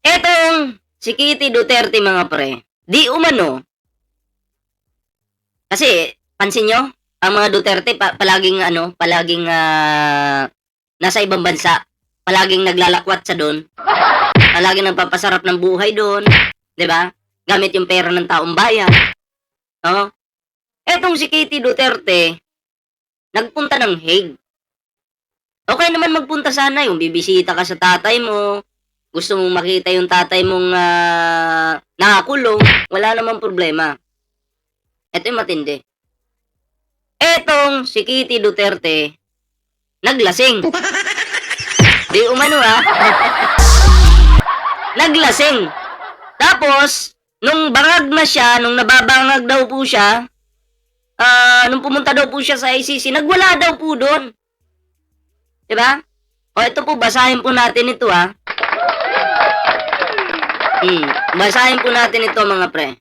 Etong si Kitty Duterte mga pre, di umano, kasi pansin nyo, ang mga Duterte palaging nasa ibang bansa, palaging naglalakwat sa doon, palaging nagpapasarap ng buhay doon, 'di ba? Gamit yung pera ng taong bayan. No? Etong si Kitty Duterte, nagpunta ng Hague. Okay naman magpunta sana, yung bibisita ka sa tatay mo, gusto mong makita yung tatay mong nakakulong, wala namang problema. Ito yung matindi. Etong si Kitty Duterte, naglasing. Di umano Naglasing. Tapos, nung bangag na siya, nung nababangag daw po siya, nung pumunta daw po siya sa ICC, nagwala daw po doon. Diba? O ito po, basahin po natin ito basahin po natin ito mga pre.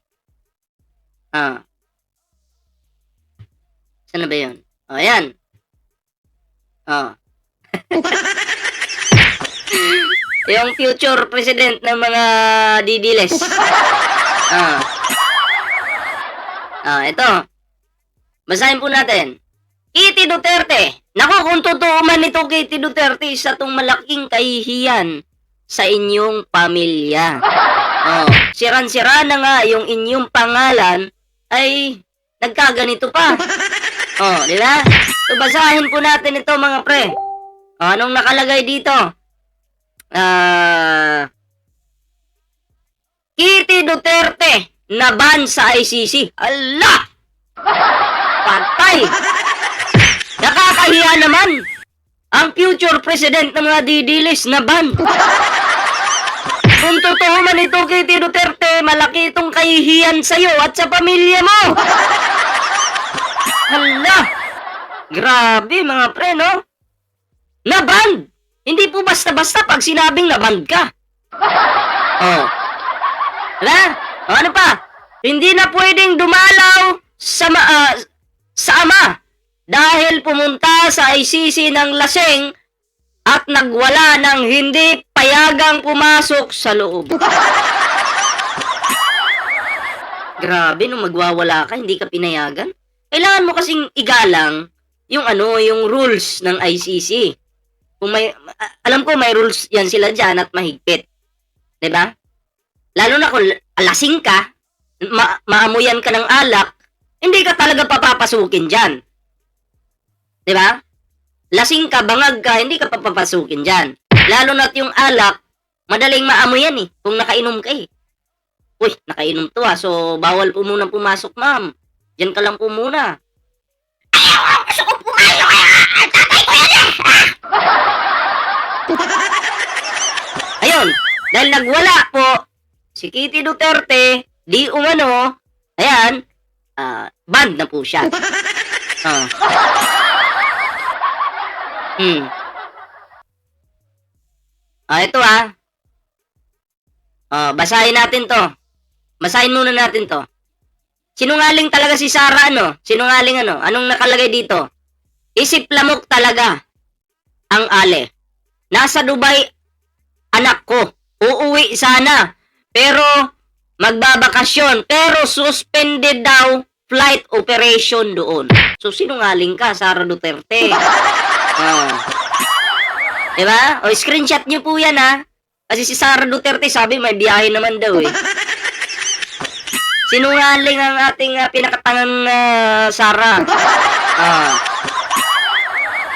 Saan na ba yun? O, ayan. Yung future president ng mga didiles. Ito. Basahin po natin. Kitty Duterte. Naku, kung totoo man ito Kitty Duterte, isa tong malaking kahihiyan sa inyong pamilya. Siran-sira na nga yung inyong pangalan ay nagkaganito pa. Di ba? So, basahin po natin ito mga pre. Anong nakalagay dito? Kitty Duterte naban sa ICC. Allah! Patay! Nakakahiya naman! Ang future president ng mga didilis na ban. Kung totoo man ito, Kitty Duterte, malaki itong kahihiyan sa'yo at sa pamilya mo. Hala! Grabe mga pre, no? Naban! Hindi po basta-basta pag sinabing naban ka. Hala? Ano pa? Hindi na pwedeng dumalaw sa ama dahil pumunta sa ICC ng lasing at nagwala ng hindi payagang pumasok sa loob. Grabe, nung magwawala ka, hindi ka pinayagan. Kailangan mo kasing igalang yung rules ng ICC. Kung alam ko may rules yan sila dyan at mahigpit. 'Di ba? Lalo na kung lasing ka, maamuyan ka ng alak, hindi ka talaga papapasukin dyan. 'Di ba? Lasing ka, bangag ka, hindi ka papapasukin dyan. Lalo na't yung alak, madaling maamoy yan kung nakainom ka Uy, nakainom to so bawal po munang pumasok ma'am. Diyan ka lang po muna. Ayaw, gusto ko pumasok tatay ko yan Ayun, dahil nagwala po, si Kitty Duterte, di umano, ayan, banned na po siya. Ito basahin natin to. Basahin muna natin to. Sinungaling talaga si Sara, Sinungaling Anong nakalagay dito? Isip lamok talaga ang Ale. Nasa Dubai, anak ko. Uuwi sana. Pero, magbabakasyon. Pero, suspended daw flight operation doon. So, sinungaling ka, Sara Duterte. Diba? O, screenshot nyo po yan, Kasi si Sara Duterte, sabi, may biyahe naman daw, Sinungaling ang ating pinakatangang Sara.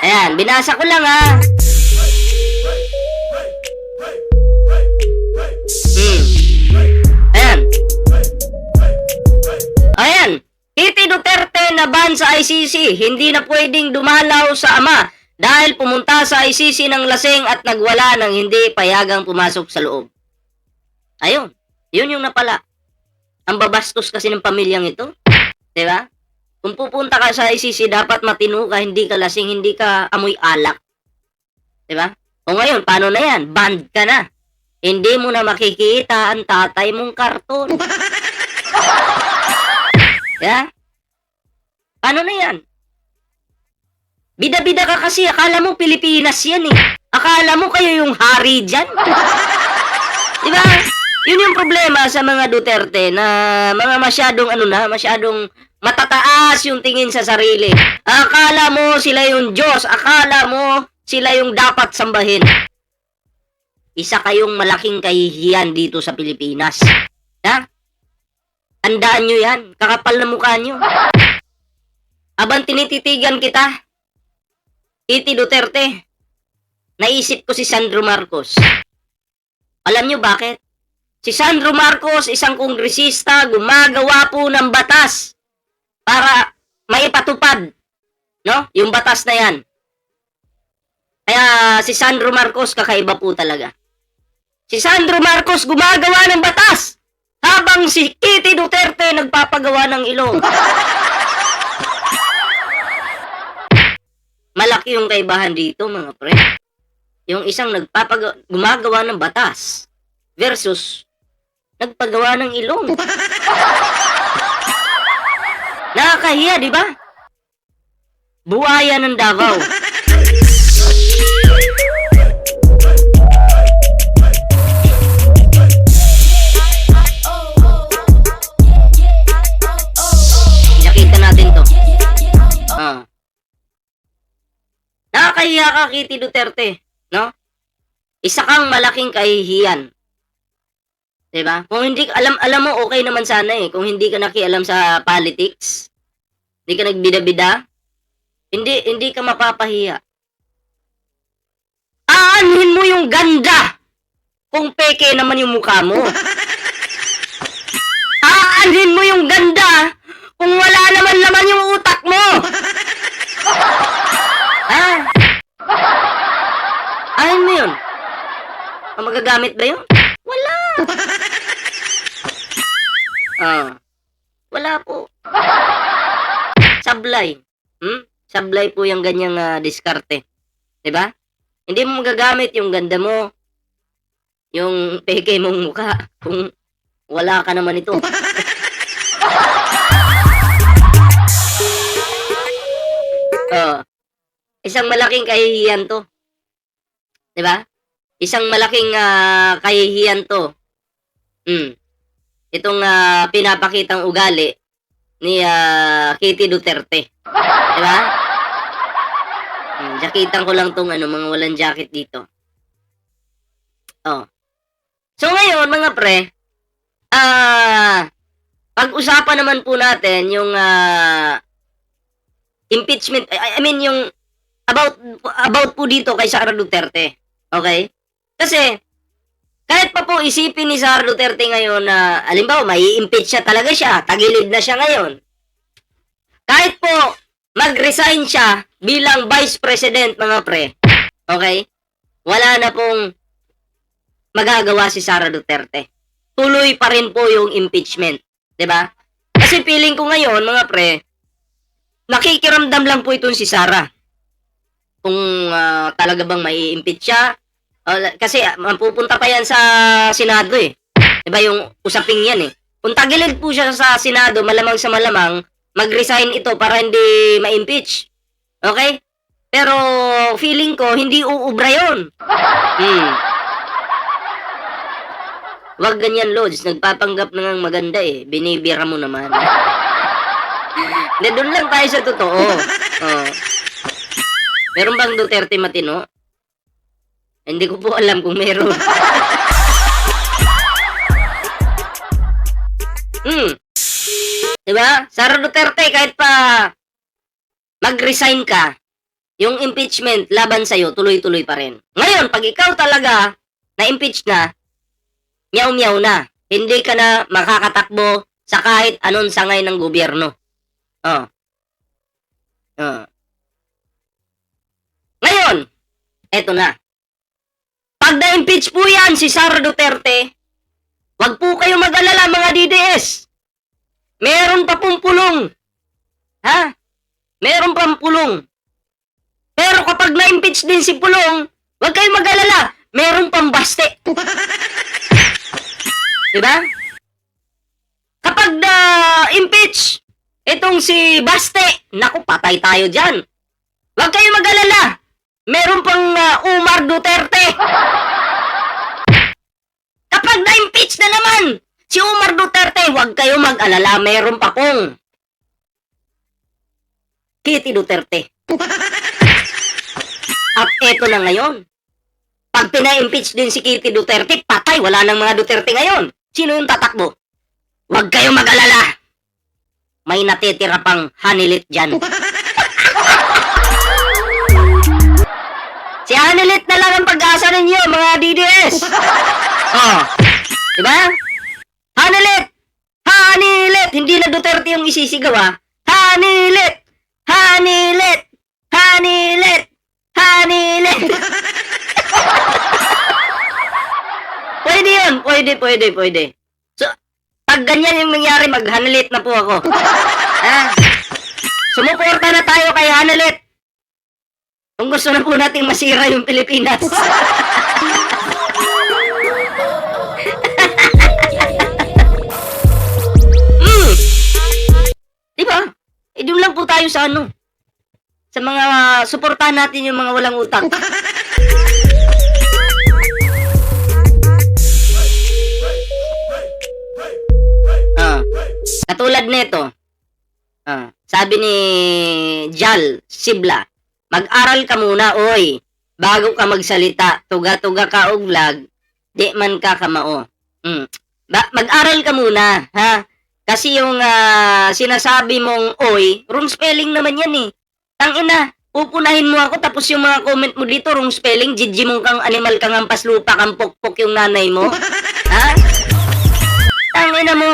Ayan, binasa ko lang, Ayan. Kitty Duterte naban sa ICC. Hindi na pwedeng dumalaw sa ama dahil pumunta sa ICC ng lasing at nagwala ng hindi payagang pumasok sa loob. Ayun. Yun yung napala. Ang babastos kasi ng pamilyang ito. Diba? Kung pupunta ka sa ICC, dapat matino ka, hindi ka lasing, hindi ka amoy alak. Diba? O ngayon, paano na yan? Banned ka na. Hindi mo na makikita ang tatay mong karton. Yeah? Paano na yan? Bida-bida ka kasi, akala mo Pilipinas yan Akala mo kayo yung hari dyan. Diba? Yun yung problema sa mga Duterte na mga masyadong matataas yung tingin sa sarili. Akala mo sila yung Diyos, akala mo sila yung dapat sambahin. Isa kayong malaking kahihiyan dito sa Pilipinas. Ha? Tandaan nyo yan, kakapal na mukha nyo. Habang tinititigan kita, Titi Duterte, naisip ko si Sandro Marcos. Alam nyo bakit? Si Sandro Marcos, isang kongresista, gumagawa po ng batas para maipatupad, no? Yung batas na yan. Kaya si Sandro Marcos kakaiba po talaga. Si Sandro Marcos gumagawa ng batas habang si Titi Duterte nagpapagawa ng ilong. Malaki yung kaibahan dito, mga pre. Yung isang gumagawa ng batas versus nagpagawa ng ilong. Nakakahiya, di ba? Buhaya ng Davao. Nakita natin to. Nakakahiya ka, Titi Duterte, no? Isa kang malaking kahihiyan. Diba? Kung hindi alam mo okay naman sana eh. Kung hindi ka nakialam sa politics, hindi ka nagbida-bida, hindi ka mapapahiya. Aanhin mo yung ganda kung peke naman yung mukha mo. Aanhin mo yung ganda kung wala naman yung utak mo. Ahin mo yun. Magagamit ba yun? Wala. Wala po. Sablay. Sablay po yung ganyang diskarte. Diba? Hindi mo magagamit yung ganda mo, yung peke mong mukha, kung wala ka naman ito. Isang malaking kahihiyan to. Diba? Isang malaking kahihiyan to. Itong pinapakitang ugali ni Titi Duterte. Diba? Jaketan ko lang tong mga walang jacket dito. So ngayon, mga pre, pag-usapan naman po natin yung impeachment, I mean yung about po dito kay Sara Duterte. Okay? Kasi kahit pa po isipin ni Sara Duterte ngayon na halimbawa may impeach siya talaga siya, tagilid na siya ngayon. Kahit po mag-resign siya bilang Vice President, mga pre. Okay? Wala na pong magagawa si Sara Duterte. Tuloy pa rin po yung impeachment. 'Di ba? Kasi feeling ko ngayon, mga pre, nakikiramdam lang po itong si Sara. Kung talaga bang mai-impeach siya. Kasi mapupunta pa yan sa Senado eh. 'Di ba yung usaping yan eh. Kung tagilid po siya sa Senado, malamang sa malamang, mag-resign ito para hindi ma-impeach. Okay? Pero feeling ko, hindi uubra yun. Wag ganyan, Lods. Nagpapanggap na ng maganda eh. Binibira mo naman. Doon lang tayo sa totoo. Meron bang Duterte matino? Hindi ko po alam kung meron. Diba? Sara Duterte, kahit pa mag-resign ka, yung impeachment laban sa'yo, tuloy-tuloy pa rin. Ngayon, pag ikaw talaga na-impeach na, miyaw-miyaw na. Hindi ka na makakatakbo sa kahit anong sangay ng gobyerno. Ngayon, eto na. Pag na-impeach po yan si Sara Duterte, wag po kayo mag-alala, mga DDS. Meron pa pong pulong. Meron pang pulong. Pero kapag na-impeach din si Pulong, wag kayong mag-alala. Meron pang baste. Diba? Kapag na-impeach itong si Baste, naku, patay tayo dyan. Wag kayong mag-alala. Meron pang Umar Duterte. Kapag na-impeach impeach na naman si Omar Duterte. Huwag kayo mag-alala, meron pa pong Kitty Duterte. At eto na ngayon. Pag pina-impeach din si Kitty Duterte, patay, wala nang mga Duterte ngayon. Sino yung tatakbo? Huwag kayo mag-alala. May natitira pang Hanilit dyan. Si Hanilit na lang ang pag-asa ninyo, mga DDS. Oh, diba? Hanilit! Hanilit! Hindi na Duterte yung isisigaw, ha? Hanilit! Hanilit! Hanilit! Hanilit! Pwede yun. Pwede. So, pag ganyan yung nangyari, mag-Hanilit na po ako. Sumuporta na tayo kay Hanilit. Kung gusto na po nating masira yung Pilipinas. Diba? Doon lang po tayo sa ano. Sa mga suportahan natin yung mga walang utang. Katulad nito. Sabi ni Jal Sibla, mag-aral ka muna, oy. Bago ka magsalita, tuga-tuga ka og vlog, di man ka kamao. Mag-aral ka muna, ha? Kasi yung sinasabi mong oy, wrong spelling naman yan eh. Tangina, pupunahin mo ako tapos yung mga comment mo dito, wrong spelling, jijimong kang animal kang ampas lupa, kang pokpok yung nanay mo. Ha? Tangina mo.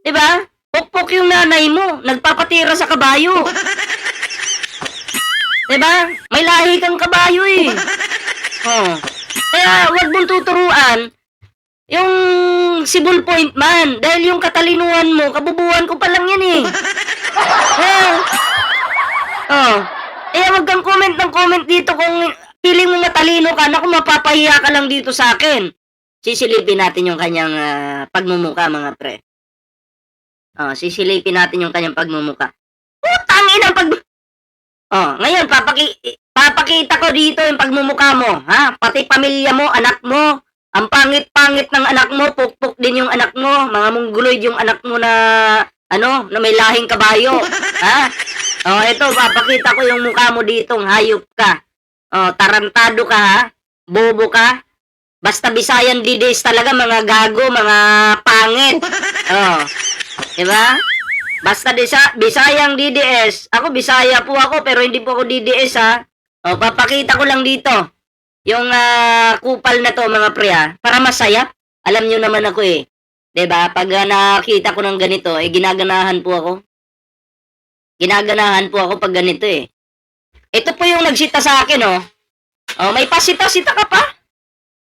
Diba? Pokpok yung nanay mo, nagpapatira sa kabayo. Diba? May lahi kang kabayo eh. Kaya wag mong tuturuan yung si Ballpoint Man. Dahil yung katalinuhan mo, kabubuhan ko pa lang yan eh. Kaya wag kang comment ng comment dito kung feeling mo matalino ka. Naku, mapapahiya ka lang dito sa akin. Sisilipin natin yung kanyang pagmumuka, mga pre. Sisilipin natin yung kanyang pagmumuka. Putang ina ngayon, papakita ko dito yung pagmumuka mo, ha? Pati pamilya mo, anak mo, ang pangit-pangit ng anak mo, pukpok din yung anak mo, mga mongoloid yung anak mo na, na may lahing kabayo, ha? Ito, papakita ko yung mukha mo dito, hayop ka. Tarantado ka, ha? Bobo ka. Basta Bisayan DDS talaga, mga gago, mga pangit. Diba? Basta Bisayang DDS. Ako, Bisaya po ako, pero hindi po ako DDS, ha? Papakita ko lang dito. Yung kupal na to, mga pre, ha? Para masaya. Alam nyo naman ako, eh. Diba? Pag nakita ko ng ganito, ginaganahan po ako. Ginaganahan po ako pag ganito, eh. Ito po yung nagsita sa akin, oh. May pasita-sita ka pa?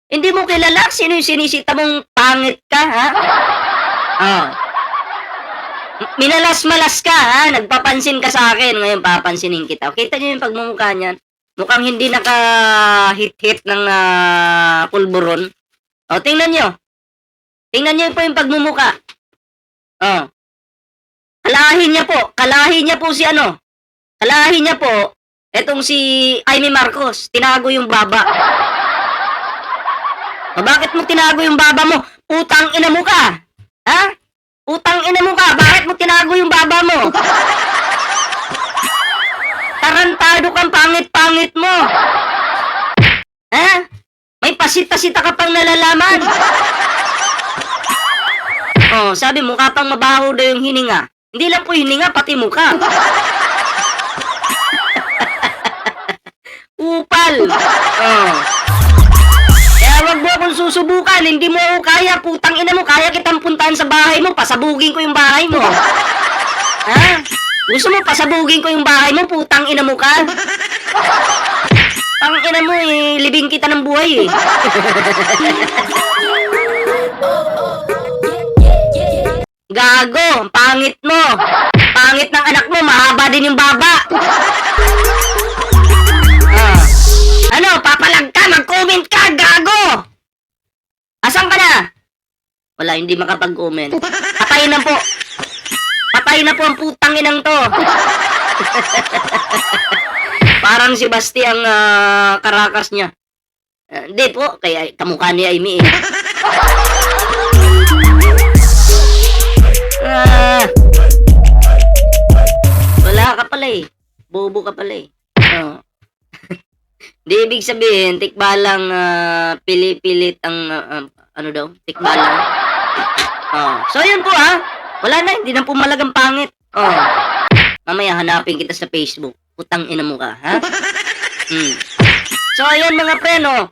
Hindi mo kilala? Sino yung sinisita mong pangit ka, ha? Minalas-malas ka, ha? Nagpapansin ka sa akin. Ngayon, papansinin kita. Kita nyo yung pagmumukha niyan. Mukhang hindi naka-hit-hit ng pulburon. Tingnan nyo. Tingnan nyo po yung pagmumukha. Kalahin niya po. Kalahin niya po si ano. Kalahin niya po. Etong si Amy Marcos. Tinago yung baba. Bakit mo tinago yung baba mo? Utang ina mo ka. Ha? Utang ina mo ka, bakit mo tinago yung baba mo? Tarantado kang pangit-pangit mo. Ha? May pasita-sita ka pang nalalaman. Sabi mukha pang mabaho daw yung hininga. Hindi lang po hininga, pati mukha. Upal. Wag mo akong susubukan, hindi mo ako kaya, putang ina mo, kaya kitang puntahan sa bahay mo, pasabugin ko yung bahay mo. Ha? Gusto mo pasabugin ko yung bahay mo, putang ina mo ka? Pang ina mo eh, libing kita ng buhay eh. Gago, pangit mo. Pangit ng anak mo, mahaba din yung baba. Papalag ka, mag-comment ka, gago! Asan ka na? Wala, hindi makapag-comment. Patay na po. Patay na po ang putang inang to. Parang si Basti ang karakas niya. Hindi po, kaya kamukha ni Amy eh. Wala ka pala eh. Bobo ka pala eh. Oh. Di ibig sabihin, tikbalang pili-pilit ang ano daw? Tikbalang. Oh. So yun po wala na, hindi na po malagang pangit. Oh. Mamaya hanapin kita sa Facebook. Putang ina mo ka, ha? So ayun mga pre, no.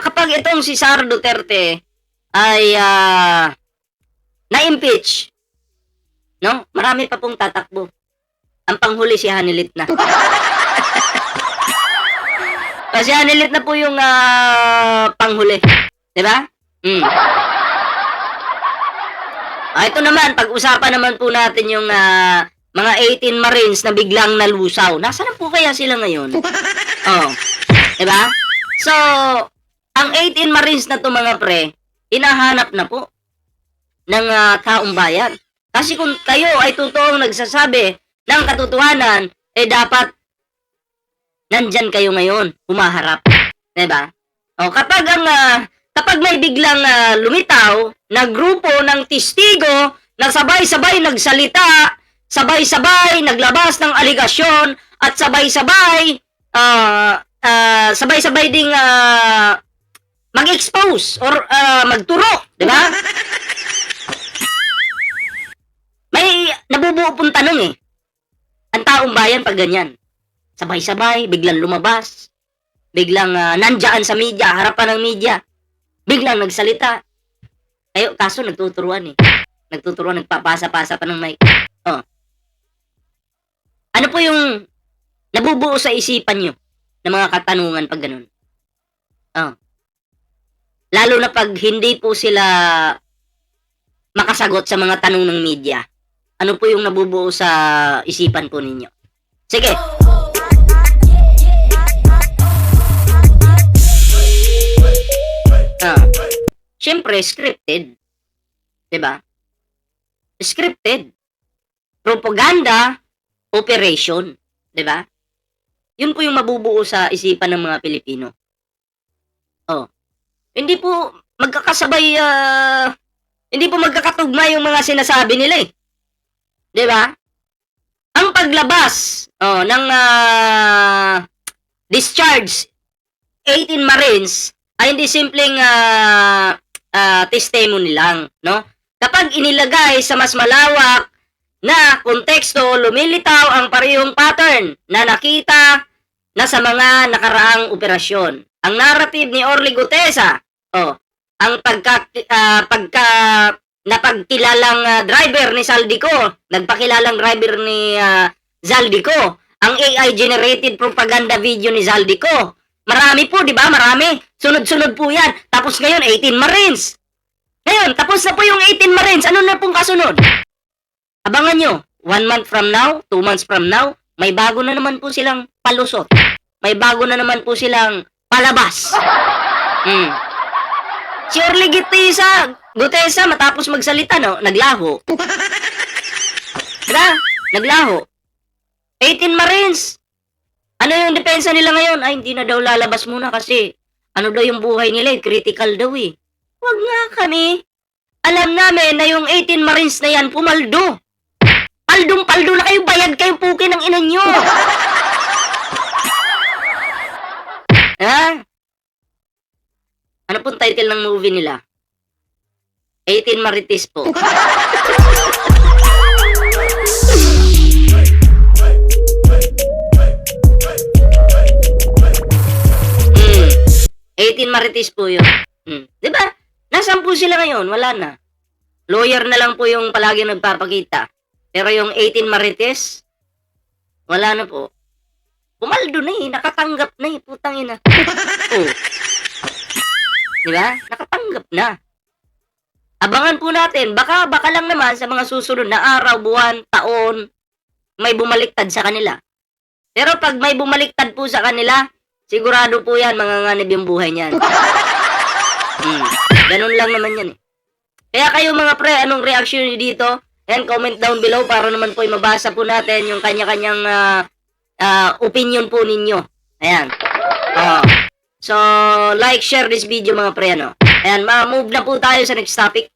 Kapag itong si Sara Duterte ay na-impeach, no? Marami pa pong tatakbo. Ang panghuli si Hanilit na. Kasi Hanilit na po yung panghuli. Diba? Ito naman, pag-usapan naman po natin yung mga 18 Marines na biglang nalusaw. Nasaan na po kaya sila ngayon? Oh. Diba? So, ang 18 Marines na to mga pre, hinahanap na po ng taong bayan. Kasi kung kayo ay totoong nagsasabi ng katotohanan, dapat nandyan kayo ngayon, humaharap. Diba? O, kapag may biglang lumitaw na grupo ng testigo na sabay-sabay nagsalita, sabay-sabay naglabas ng aligasyon, at sabay-sabay sabay-sabay ding mag-expose or magturo, diba? May nabubuo pong tanong ang taong bayan pag ganyan. Sabay-sabay, biglang lumabas, biglang nandyan sa media, harapan ng media, biglang nagsalita. Kaso nagtuturuan Nagtuturuan, nagpapasa-pasa pa ng mic. Oh. Ano po yung nabubuo sa isipan nyo ng mga katanungan pag ganun? Oh. Lalo na pag hindi po sila makasagot sa mga tanong ng media. Ano po yung nabubuo sa isipan po ninyo? Sige. Siyempre, scripted. Diba? Scripted. Propaganda, operation. Diba? Yun po yung mabubuo sa isipan ng mga Pilipino. Oh. Hindi po magkakasabay, hindi po magkakatugma yung mga sinasabi nila eh. Diba? Ang paglabas ng discharge 18 Marines ay hindi simpleng testimony lang, no? Kapag inilagay sa mas malawak na konteksto, lumilitaw ang parehong pattern na nakita na sa mga nakaraang operasyon. Ang narrative ni Orly Gutesa, ang napagkilalang driver ni Zaldico, nagpakilalang driver ni Zaldico, ang AI-generated propaganda video ni Zaldico. Marami po, di ba? Marami. Sunod-sunod po yan. Tapos ngayon, 18 Marines. Ngayon, tapos na po yung 18 Marines. Ano na pong kasunod? Abangan nyo. 1 month from now, 2 months from now, may bago na naman po silang palusot. May bago na naman po silang palabas. Si Orly Gutesa, matapos magsalita, no? Naglaho. Diba? Naglaho. 18 Marines. Ano yung depensa nila ngayon? Ay, hindi na daw lalabas muna kasi ano daw yung buhay nila, critical daw eh. Wag nga kami. Alam namin na yung 18 Marines na yan, pumaldo. Paldong-paldo na kayo, bayad kayo puki ng ina nyo. Ha? Ano pong title ng movie nila? 18 Marites po. 18 Marites po yun. Diba? Nasaan po sila ngayon? Wala na. Lawyer na lang po yung palagi nagpapakita. Pero yung 18 Marites, wala na po. Pumaldo na nakatanggap na putang ina. Diba? Nakatanggap na. Abangan po natin, baka lang naman sa mga susunod na araw, buwan, taon, may bumaliktad sa kanila. Pero pag may bumaliktad po sa kanila, sigurado po yan, manganganib yung buhay niyan. Ganun lang naman yan eh. Kaya kayo mga pre, anong reaction niyo dito? And comment down below para naman po mabasa po natin yung kanya-kanyang opinion po ninyo. Ayan. So, like, share this video mga pre, ano. Ayan, ma-move na po tayo sa next topic.